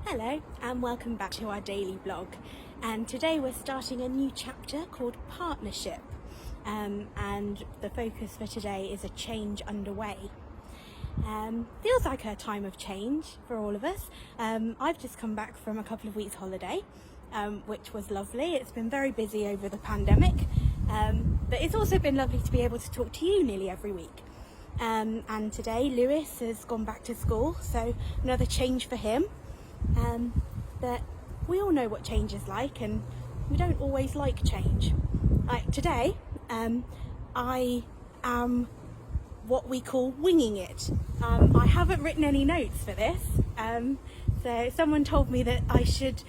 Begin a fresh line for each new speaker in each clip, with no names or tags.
Hello and welcome back to our daily blog, and today we're starting a new chapter called Partnership, and the focus for today is a change underway. Feels like a time of change for all of us. I've just come back from a couple of weeks holiday, which was lovely. It's been very busy over the pandemic, but it's also been lovely to be able to talk to you nearly every week. And today Lewis has gone back to school, so another change for him. But we all know what change is like, and we don't always like change. Like today, I am what we call winging it. I haven't written any notes for this, so someone told me that I should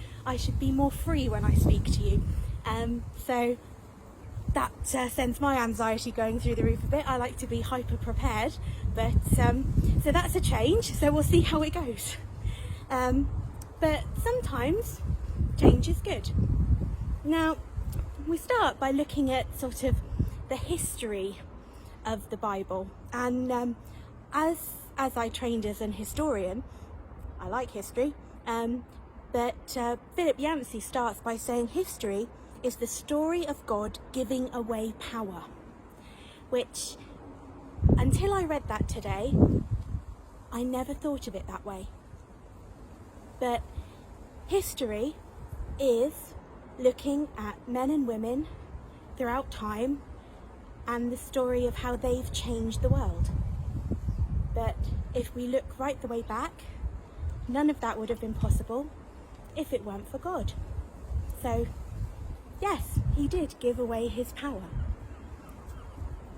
be more free when I speak to you. So that sends my anxiety going through the roof a bit. I like to be hyper prepared, but so that's a change. So we'll see how it goes. But sometimes change is good. Now, we start by looking at sort of the history of the Bible, and as I trained as an historian, I like history, but Philip Yancey starts by saying history is the story of God giving away power, which, until I read that today, I never thought of it that way. But history is looking at men and women throughout time and the story of how they've changed the world. But if we look right the way back, none of that would have been possible if it weren't for God. So yes, he did give away his power.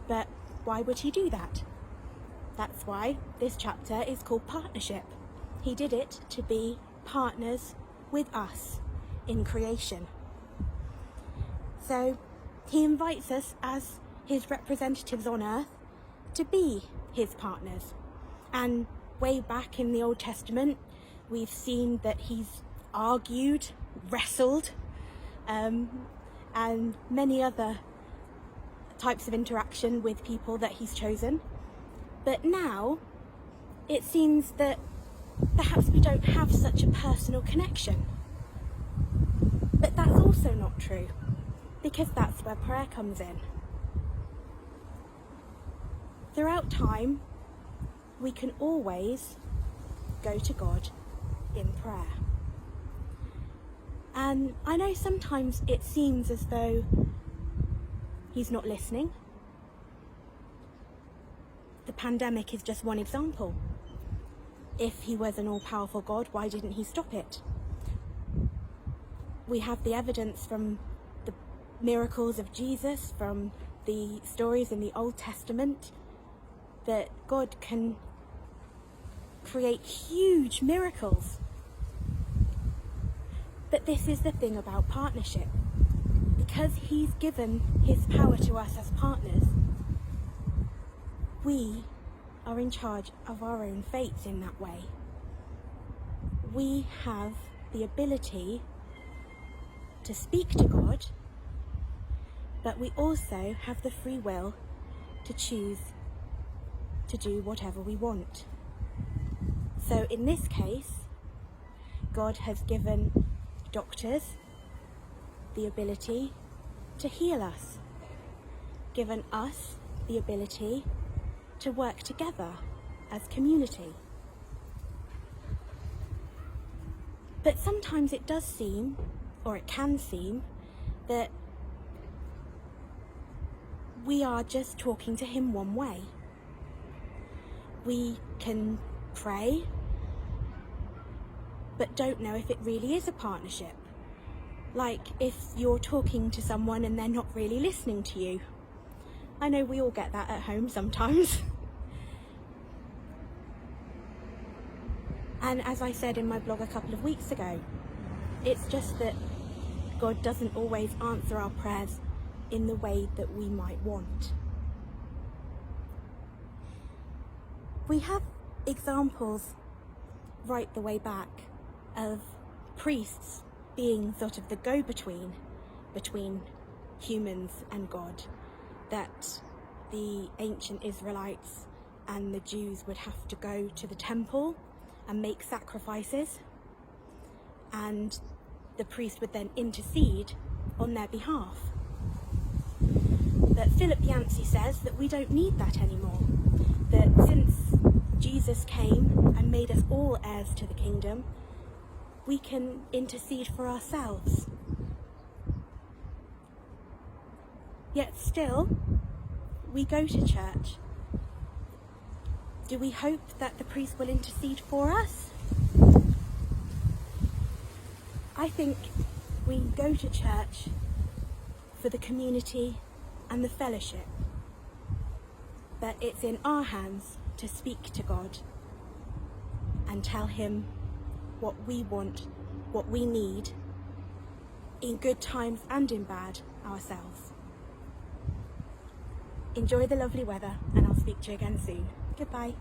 But why would he do that? That's why this chapter is called Partnership. He did it to be partners with us in creation. So he invites us as his representatives on earth to be his partners. And way back in the Old Testament, we've seen that he's argued, wrestled, and many other types of interaction with people that he's chosen. But now it seems that perhaps we don't have such a personal connection. But that's also not true, because that's where prayer comes in. Throughout time, we can always go to God in prayer. And I know sometimes it seems as though he's not listening. The pandemic is just one example. If he was an all-powerful God, why didn't he stop it? We have the evidence from the miracles of Jesus, from the stories in the Old Testament, that God can create huge miracles. But this is the thing about partnership. Because he's given his power to us as partners, we are in charge of our own fates in that way. We have the ability to speak to God, but we also have the free will to choose to do whatever we want. So in this case, God has given doctors the ability to heal us, given us the ability to work together as community. But sometimes it does seem, or it can seem, that we are just talking to him one way. We can pray, but don't know if it really is a partnership. Like if you're talking to someone and they're not really listening to you. I know we all get that at home sometimes. And as I said in my blog a couple of weeks ago, it's just that God doesn't always answer our prayers in the way that we might want. We have examples right the way back of priests being sort of the go-between between humans and God, that the ancient Israelites and the Jews would have to go to the temple and make sacrifices. and the priest would then intercede on their behalf. But Philip Yancey says that we don't need that anymore, that since Jesus came and made us all heirs to the kingdom, we can intercede for ourselves. Yet still, we go to church. Do we hope that the priest will intercede for us? I think we go to church for the community and the fellowship, but it's in our hands to speak to God and tell him what we want, what we need, in good times and in bad, ourselves. Enjoy the lovely weather, and I'll speak to you again soon. Goodbye.